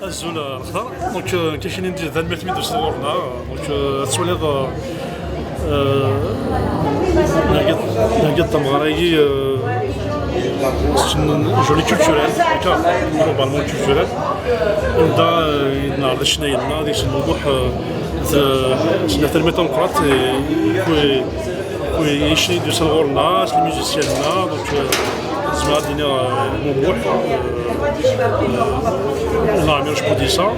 الزون الخضر دونك كاينين ندير ذا الميت ميدو صورنا دونك تسوليض لقيت تمغراي جولي كولتورال هكا غلوبالمون كولتورال نبدا نعرض شنايلنا ديك الموضوع شنا تلميطوقراط يشني دو صغورنا الميوزيسياننا دونك زعما دينا موضوع لا عمرش بوديسا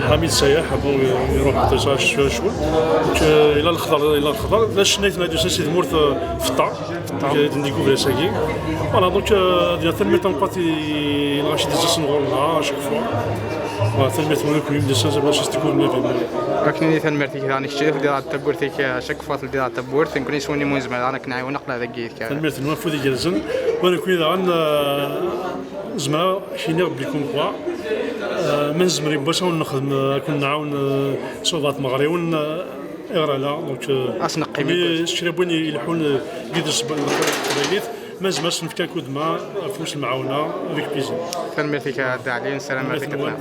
حميد سياح بو يروح تسا شوي الى الخضر باش شنيت نادي سيد مورث فطا ديكوفري ساكي فوالا دونك ديال تلميط نباتي غاشي ديزا نغورنا شاك فوا تلميط مونكو يم ديسا باش تكون ميفي راكني تلميرتي راني كتشوف ديال التبورتي شاك فوا ديال التبورت نكون يسوني مون زعما انا كنعاون نقلا هذاك كيف تلميرت نوفو ديال جلزن وانا كون غان زعما شيني بليكم كوا من زمري باش نخدم كون نعاون صوفات مغريون اغرالا دونك اسنقي مي شربوني يلحون يدرس بالقبيليت ما زعماش نفكا كود ما فلوس المعاونه افيك بيزي تلميرتك الداعلين سلام عليكم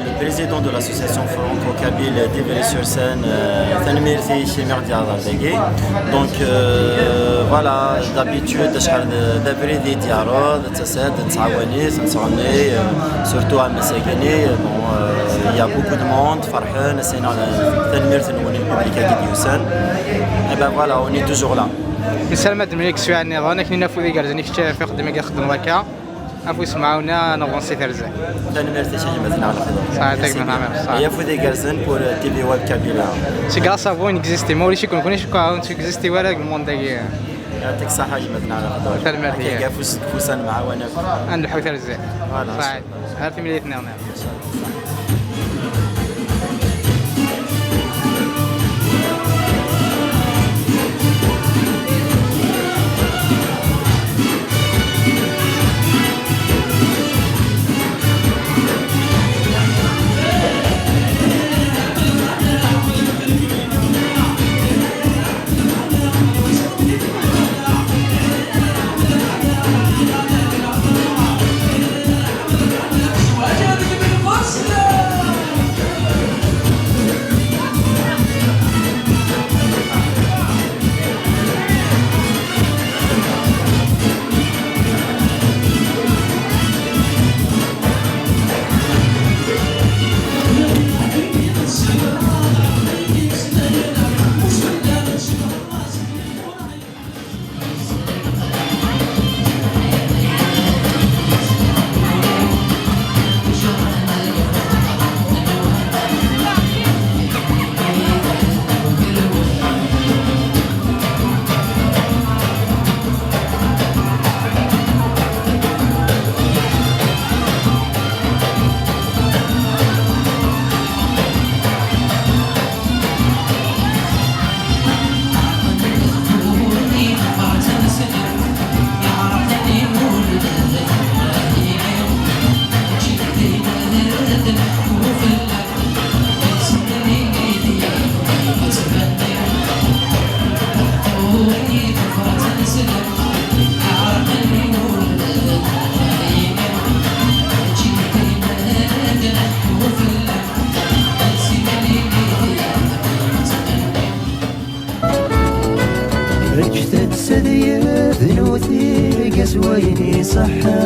le président de l'association franco-kabyle d'Ivry-sur-Seine, Tanmirti Chimir Diadardegui. Donc voilà, d'habitude, d'abri des diarod, surtout à Messagani. Il y a beaucoup de monde, Farhan, Tanmirti, le public à Gidioussen. Et ben voilà, on est toujours là. نسلم دميك سوي عن نظام كنا نفوذي قرزني كتشاف في خدمة يخدم وكا أفو يسمعونا نغنسي ثرزة. أنا مرتاح مثلا على خدمة. صحيح من عمر. يا فوذي قرزن pour TV web kabila. شي grâce à vous il existe ما وليش يكون كونيش كون existe ولا الموند داكي. يعطيك الصحة مثلا على خدمة. سلمى فيك. كيف فوسان معاونة. عند الحوث ثرزة. صحيح. هذا مليتنا هنا. ويني صحة